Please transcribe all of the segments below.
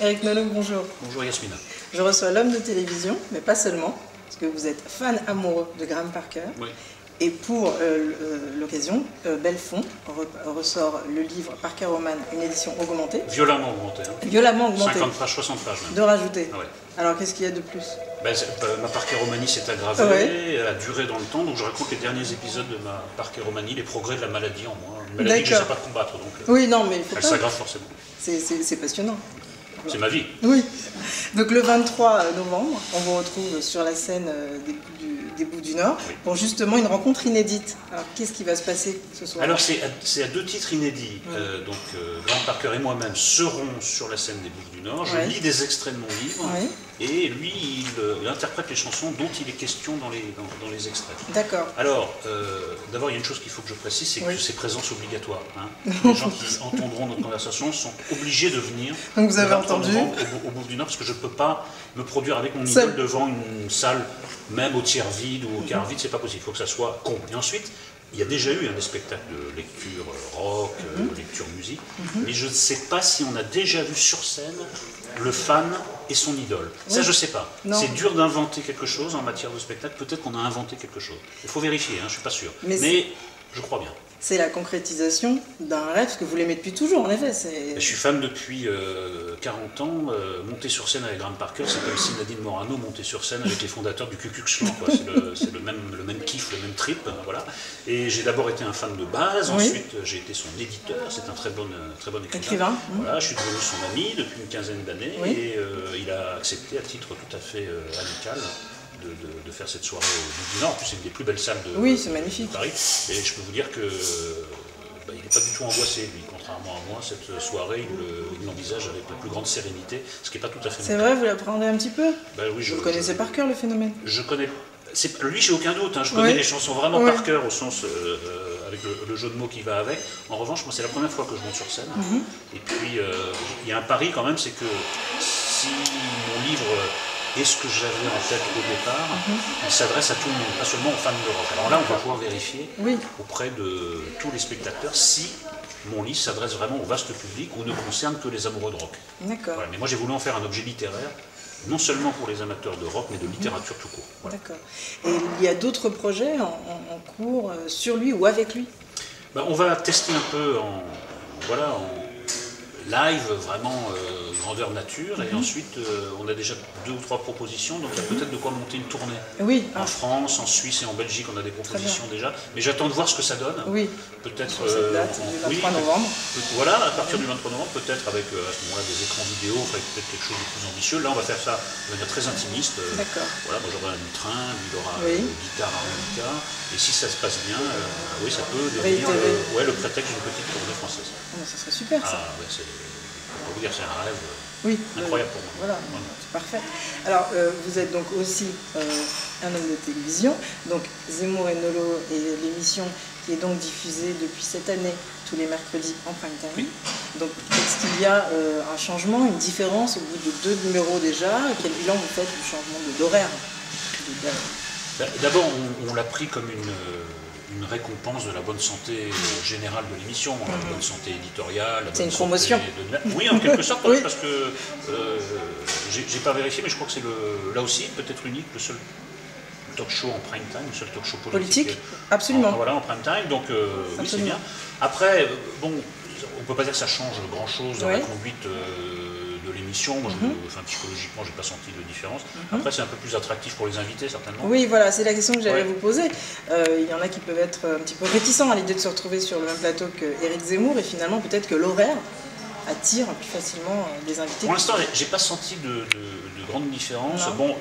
Éric Nolot, bonjour. Bonjour Yasmina. Je reçois l'homme de télévision, mais pas seulement, parce que vous êtes fan amoureux de Graham Parker. Oui. Et pour l'occasion, Belfond ressort le livre Parker Roman, une édition augmentée. Violemment augmentée. Hein. Violemment augmentée. 50 pages, 60 pages même. De rajouter. Ah ouais. Alors qu'est-ce qu'il y a de plus? Ma Parker Romanie s'est aggravée, elle a duré dans le temps, donc je raconte les derniers épisodes de ma Parker Romanie, les progrès de la maladie en moi. Une maladie que je ne sais pas combattre, donc oui, non, mais il faut elle s'aggrave forcément. C'est passionnant. C'est ma vie. Oui. Donc le 23 novembre, on vous retrouve sur la scène des Bouffes du Nord, oui, pour justement une rencontre inédite. Alors qu'est-ce qui va se passer ce soir? Alors c'est à 2 titres inédits. Graham Parker et moi-même serons sur la scène des Bouffes du Nord. Je lis des extraits de mon livre, et lui il interprète les chansons dont il est question dans les extraits. D'accord. Alors, d'abord il y a une chose qu'il faut que je précise, c'est que c'est présence obligatoire. Hein. Les gens qui entendront notre conversation sont obligés de venir. Donc vous avez entendu au Bouffes du Nord, parce que je ne peux pas me produire avec mon idole devant une salle, même au tiers vide ou au quart vide, c'est pas possible, il faut que ça soit con. Et ensuite, il y a déjà eu des spectacles de lecture rock, lecture musique, mais je ne sais pas si on a déjà vu sur scène le fan et son idole. Ça, je ne sais pas. C'est dur d'inventer quelque chose en matière de spectacle, peut-être qu'on a inventé quelque chose. Il faut vérifier, hein, je ne suis pas sûr, mais je crois bien. C'est la concrétisation d'un rêve, parce que vous l'aimez depuis toujours, en effet. Je suis fan depuis 40 ans. Monter sur scène avec Graham Parker, c'est comme si Nadine Morano montait sur scène avec les fondateurs du Ku Klux Klan. C'est le même kiff, le même trip. Voilà. Et j'ai d'abord été un fan de base, ensuite j'ai été son éditeur, c'est un très bon écrivain. Voilà, je suis devenu son ami depuis une quinzaine d'années, et il a accepté à titre tout à fait amical de faire cette soirée au Bouffes du Nord. En plus, c'est une des plus belles salles de Paris. Et je peux vous dire que il n'est pas du tout angoissé, lui. Contrairement à moi, cette soirée, il l'envisage avec la plus grande sérénité, ce qui n'est pas tout à fait... C'est vrai, vous l'appréhendez un petit peu? Oui, vous connaissez par cœur, le phénomène? Je connais... Lui, j'ai aucun doute. Hein. Je connais les chansons vraiment par cœur, au sens... avec le jeu de mots qui va avec. En revanche, moi, c'est la première fois que je monte sur scène. Et puis, il y a un pari quand même, c'est que si mon livre... Et ce que j'avais en tête au départ, il s'adresse à tout le monde, pas seulement aux fans de rock. Alors là, on va pouvoir vérifier auprès de tous les spectateurs si mon livre s'adresse vraiment au vaste public ou ne concerne que les amoureux de rock. D'accord. Voilà. Mais moi, j'ai voulu en faire un objet littéraire, non seulement pour les amateurs de rock, mais de littérature tout court. Voilà. D'accord. Et il y a d'autres projets en cours sur lui ou avec lui? On va tester un peu en live, vraiment grandeur nature, et ensuite on a déjà 2 ou 3 propositions, donc il y a peut-être de quoi monter une tournée. En France, en Suisse et en Belgique, on a des propositions déjà, mais j'attends de voir ce que ça donne. Peut-être sur cette date du 23 novembre. Voilà, à partir du 23 novembre, peut-être avec à ce moment-là des écrans vidéo, peut-être quelque chose de plus ambitieux. Là, on va faire ça de manière très intimiste. Voilà, moi j'aurai un lutrin, lui il aura une guitare harmonica, et si ça se passe bien, ça peut devenir le prétexte d'une petite tournée française. Ça serait super, ça. On peut vous dire, c'est un rêve incroyable pour moi. Voilà, c'est parfait. Alors, vous êtes donc aussi un homme de télévision, donc Zemmour et Nolot et l'émission qui est donc diffusée depuis cette année, tous les mercredis en prime time. Donc, est-ce qu'il y a un changement, une différence au bout de 2 numéros déjà? Quel bilan vous faites du changement d'horaire? D'abord, on l'a pris comme une récompense de la bonne santé générale de l'émission, la bonne santé éditoriale. C'est une promotion. Oui, en quelque sorte, parce que j'ai pas vérifié, mais je crois que c'est là aussi, peut-être unique, le seul talk show en prime time, le seul talk show politique. Absolument. En prime time, donc oui, c'est bien. Après, on peut pas dire que ça change grand-chose dans la conduite de l'émission. Moi, psychologiquement, j'ai pas senti de différence. Après, c'est un peu plus attractif pour les invités, certainement. Oui, voilà, c'est la question que j'allais vous poser. Il y en a qui peuvent être un petit peu réticents à l'idée de se retrouver sur le même plateau qu'Éric Zemmour, et finalement, peut-être que l'horaire attire plus facilement des invités. Pour l'instant, j'ai pas senti de grande différence. Bon,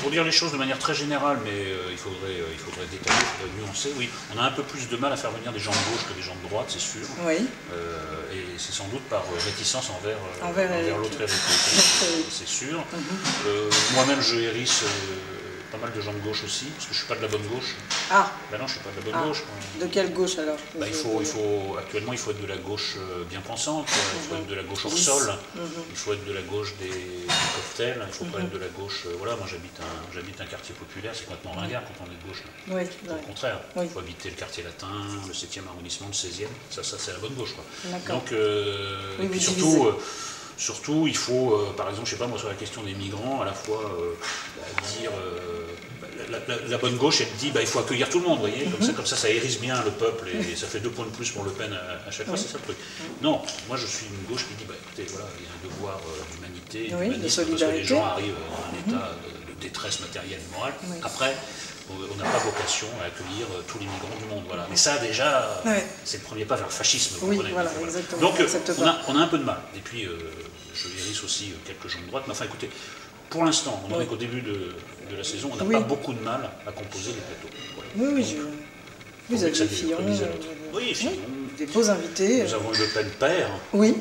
pour dire les choses de manière très générale, mais il faudrait détailler, il faudrait nuancer. Oui, on a un peu plus de mal à faire venir des gens de gauche que des gens de droite, c'est sûr. Et c'est sans doute par réticence envers l'autre héritier, c'est sûr. Moi-même, je hérisse pas mal de gens de gauche aussi, parce que je suis pas de la bonne gauche. Ah. Ben non, je suis pas de la bonne gauche. De quelle gauche alors? Bah, actuellement, il faut être de la gauche bien pensante, il faut être de la gauche hors sol, il faut être de la gauche des cocktails, il faut pas être de la gauche. Voilà, moi j'habite un quartier populaire, c'est complètement ringard quand on est de gauche. Là. Oui, au contraire, il faut habiter le quartier latin, le 7e arrondissement, le 16e, ça c'est la bonne gauche. Quoi. Donc, et puis surtout, il faut, par exemple, je sais pas moi, sur la question des migrants, à la fois dire. La bonne gauche, elle dit il faut accueillir tout le monde, vous voyez, comme ça hérisse bien le peuple et ça fait 2 points de plus pour Le Pen à chaque fois, c'est ça le truc. Non, moi je suis une gauche qui dit écoutez, voilà, il y a un devoir d'humanité, de solidarité. Parce que les gens arrivent à un état de détresse matérielle et morale. Après, on n'a pas vocation à accueillir tous les migrants du monde. Voilà. Mais ça, déjà, c'est le premier pas vers le fascisme. Oui, voilà, exactement. Donc, on a un peu de mal. Et puis, je hérisse aussi quelques gens de droite. Mais enfin, écoutez, pour l'instant, on en est qu'au début de la saison, on n'a pas beaucoup de mal à composer les plateaux. Voilà. Oui, vous avez des Fillon, des beaux invités. Nous avons eu Le Pen père,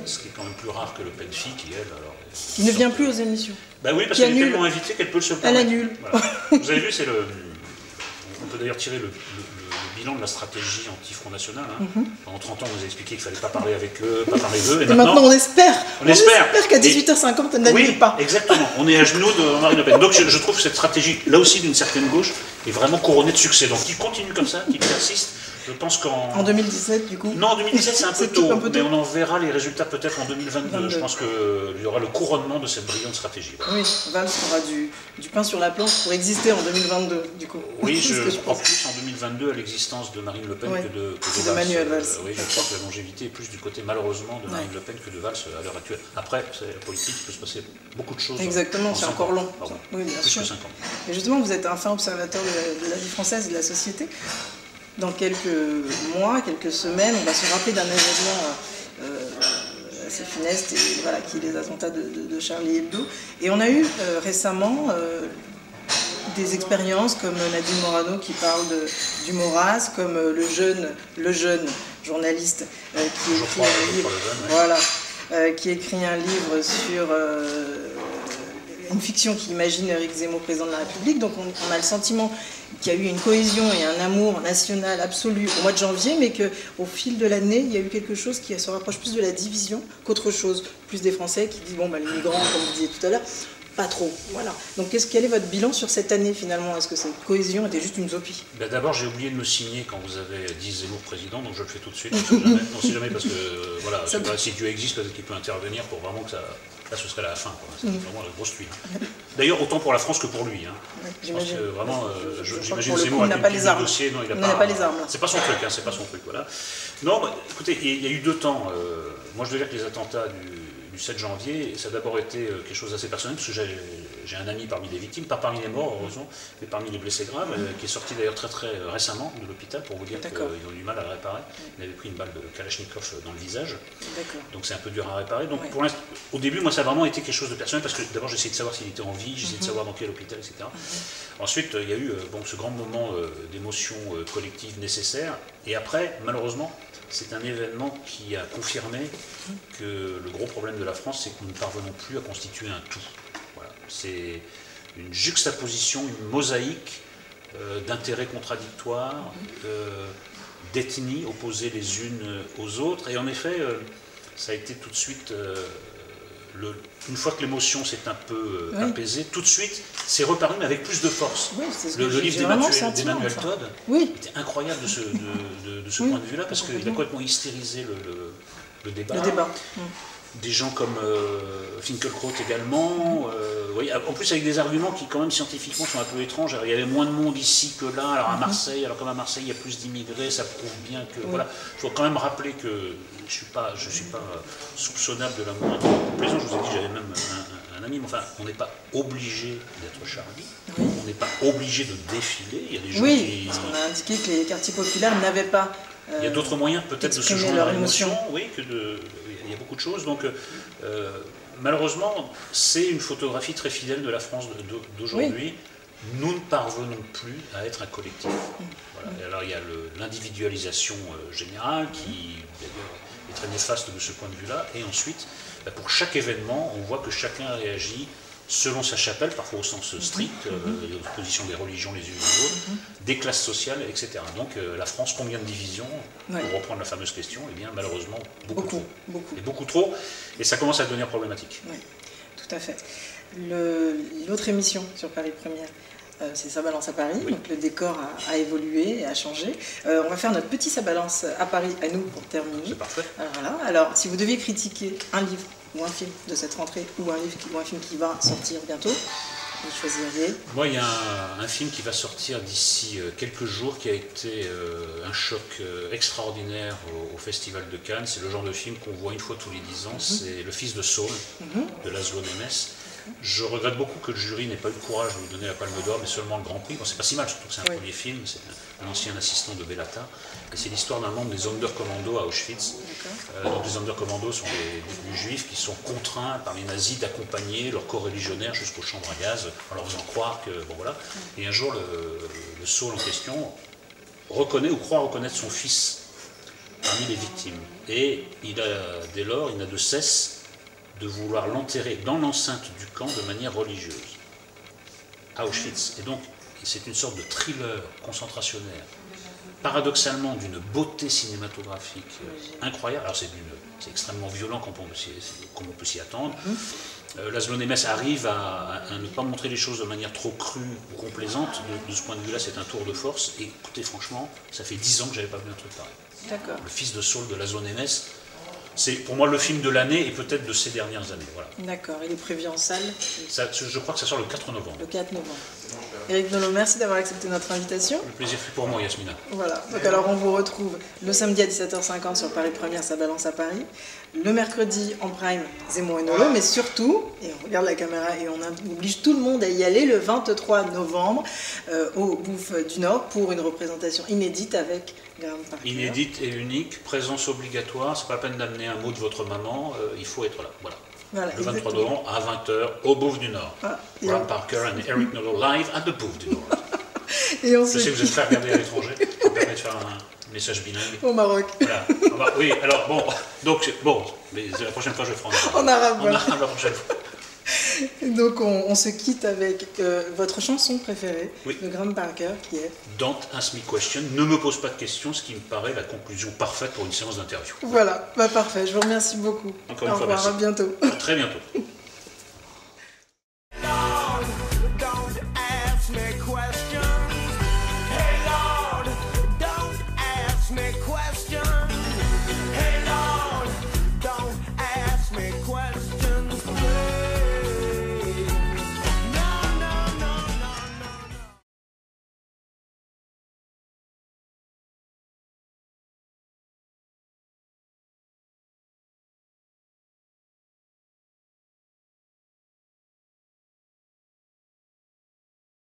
ce qui est quand même plus rare que Le Pen fille, qui elle, alors... Il ne vient plus aux émissions. Oui, parce qu'elle est tellement invitée qu'elle peut se le permettre. Elle annule. Voilà. Vous avez vu, on peut d'ailleurs tirer le bilan de la stratégie anti-Front National. Pendant 30 ans, on nous a expliqué qu'il ne fallait pas parler avec eux, pas parler d'eux. Et maintenant, on espère qu'à 18h50, elle n'annule pas. Exactement. On est à genoux de Marine Le Pen. Donc je trouve que cette stratégie, là aussi d'une certaine gauche, est vraiment couronnée de succès. Donc il continue comme ça, il persiste. Je pense qu'en 2017, du coup. Non, en 2017, c'est un peu tôt, mais on en verra les résultats peut-être en 2022. Je pense qu'il y aura le couronnement de cette brillante stratégie. Voilà. Oui, Valls aura du pain sur la planche pour exister en 2022, du coup. Oui, je crois plus en 2022 à l'existence de Marine Le Pen que de Manuel Valls. Oui, je crois que la longévité est plus du côté, malheureusement, de Marine Le Pen que de Valls à l'heure actuelle. Après, la politique, il peut se passer beaucoup de choses. Exactement, c'est encore long. Oui, bien sûr. Plus que 5 ans. Et justement, vous êtes un fin observateur de la vie française et de la société. Dans quelques mois, quelques semaines, on va se rappeler d'un événement assez funeste, qui est les attentats de Charlie Hebdo. Et on a eu récemment des expériences comme Nadine Morano qui parle du Maurras, comme le jeune journaliste qui écrit un livre, qui écrit un livre sur une fiction qui imagine Éric Zemmour président de la République. Donc on a le sentiment qu'il y a eu une cohésion et un amour national absolu au mois de janvier, mais qu'au fil de l'année, il y a eu quelque chose qui se rapproche plus de la division qu'autre chose. Plus des Français qui disent, les migrants, comme vous disiez tout à l'heure, pas trop. Voilà. Donc quel est votre bilan sur cette année finalement? Est-ce que cette cohésion était juste une utopie? D'abord, j'ai oublié de me signer quand vous avez dit Zemmour président, donc je le fais tout de suite. On sait jamais parce que si Dieu existe, peut-être qu'il peut intervenir pour vraiment que ça... Là, ce serait la fin. C'est vraiment la grosse tuile. D'ailleurs, autant pour la France que pour lui. Je pense que vraiment, j'imagine Zemmour n'a pas les armes. Dossier, non, il n'a pas les armes. C'est pas son truc, c'est pas son truc. Voilà. Non, écoutez, il y a eu 2 temps. Moi, je dois dire que les attentats du 7 janvier, ça a d'abord été quelque chose d'assez personnel, parce que j'ai un ami parmi les victimes, pas parmi les morts, heureusement, mais parmi les blessés graves, qui est sorti d'ailleurs très récemment de l'hôpital, pour vous dire qu'ils ont eu du mal à le réparer. Il avait pris une balle de Kalachnikov dans le visage, donc c'est un peu dur à réparer. Donc au début, moi, ça a vraiment été quelque chose de personnel, parce que d'abord, j'essayais de savoir s'il était en vie, j'essayais de savoir dans quel hôpital, etc. Ensuite, il y a eu ce grand moment d'émotion collective nécessaire, et après, malheureusement, c'est un événement qui a confirmé que le gros problème de la France, c'est que nous ne parvenons plus à constituer un tout. Voilà. C'est une juxtaposition, une mosaïque d'intérêts contradictoires, d'ethnies opposées les unes aux autres. Et en effet, ça a été tout de suite... une fois que l'émotion s'est un peu apaisée, tout de suite, c'est reparu, mais avec plus de force. Oui, le livre d'Emmanuel Todd était incroyable de ce point de vue-là, parce qu'il a complètement hystérisé le débat. Des gens comme Finkielkraut également, en plus avec des arguments qui quand même scientifiquement sont un peu étranges. Alors, il y avait moins de monde ici que là, alors à Marseille, alors comme à Marseille il y a plus d'immigrés, ça prouve bien que... Voilà, il faut quand même rappeler que je ne suis pas soupçonnable de la moindre complaisance. Je vous ai dit, j'avais même un ami, mais enfin, on n'est pas obligé d'être Charlie, on n'est pas obligé de défiler, il y a des gens qui... parce qu'on a indiqué que les quartiers populaires n'avaient pas... il y a d'autres moyens peut-être de se joindre à l'émotion, il y a beaucoup de choses, donc malheureusement, c'est une photographie très fidèle de la France d'aujourd'hui. Nous ne parvenons plus à être un collectif. Voilà. Et alors il y a l'individualisation générale qui d'ailleurs est très néfaste de ce point de vue-là, et ensuite, pour chaque événement, on voit que chacun réagit selon sa chapelle, parfois au sens strict, l'opposition des religions les unes aux autres, des classes sociales, etc. Donc la France, combien de divisions? Pour reprendre la fameuse question, eh bien malheureusement, beaucoup trop. Et beaucoup trop, et ça commence à devenir problématique. Oui, tout à fait. L'autre émission sur Paris Première, c'est Ça balance à Paris, donc le décor a évolué et a changé. On va faire notre petit Ça balance à Paris à nous pour terminer. C'est parfait. Alors, si vous deviez critiquer un livre ou un film de cette rentrée, ou un livre ou un film qui va sortir bientôt, vous choisiriez? Moi, il y a un film qui va sortir d'ici quelques jours, qui a été un choc extraordinaire au Festival de Cannes. C'est le genre de film qu'on voit une fois tous les 10 ans, c'est Le Fils de Saul, de Laszlo Nemes. Je regrette beaucoup que le jury n'ait pas eu le courage de lui donner la Palme d'Or, mais seulement le Grand Prix. Bon, c'est pas si mal, surtout que c'est un premier film, c'est un ancien assistant de Bellata. Et c'est l'histoire d'un membre des Sonderkommando à Auschwitz. Donc les Sonderkommando sont des juifs qui sont contraints par les nazis d'accompagner leurs co-religionnaires jusqu'aux chambres à gaz, en leur faisant croire que... Bon voilà. Et un jour, le Saul en question reconnaît ou croit reconnaître son fils parmi les victimes. Et dès lors, il n'a de cesse de vouloir l'enterrer dans l'enceinte du camp de manière religieuse, à Auschwitz. Et donc, c'est une sorte de thriller concentrationnaire, paradoxalement d'une beauté cinématographique incroyable. Alors c'est extrêmement violent comme on peut s'y attendre. Laszlo Nemes arrive à ne pas montrer les choses de manière trop crue ou complaisante. De ce point de vue-là, c'est un tour de force. Et écoutez, franchement, ça fait 10 ans que je n'avais pas vu un truc pareil. D'accord. Le Fils de Saul de Laszlo Nemes, c'est pour moi le film de l'année et peut-être de ces dernières années. Voilà. D'accord, il est prévu en salle? Je crois que ça sort le 4 novembre. Le 4 novembre. Éric Nolot, merci d'avoir accepté notre invitation. Le plaisir fut pour moi, Yasmina. Voilà, donc alors on vous retrouve le samedi à 17h50 sur Paris Première, Ça balance à Paris. Le mercredi en prime, Zemmour et Nolot, mais surtout, et on regarde la caméra et on oblige tout le monde à y aller le 23 novembre au Bouffe du Nord pour une représentation inédite avec Graham Parker. Inédite et unique, présence obligatoire, c'est pas la peine d'amener un mot de votre maman, il faut être là. Voilà. Voilà, le 23 exactement. novembre à 20h au Bouffe du Nord. Graham Parker and Éric Nolot live at the Bouffe du Nord. Et on Je sais que vous êtes fait regarder à l'étranger, ça me permet de faire un message bilingue. Au Maroc. Voilà. Oui, alors bon, mais la prochaine fois je ferai en arabe. En arabe la prochaine fois. Donc on se quitte avec votre chanson préférée de Graham Parker qui est Don't Ask Me Question, ne me pose pas de questions, ce qui me paraît la conclusion parfaite pour une séance d'interview. Voilà, parfait, je vous remercie beaucoup. Encore une fois, merci. Au revoir, à bientôt. À très bientôt.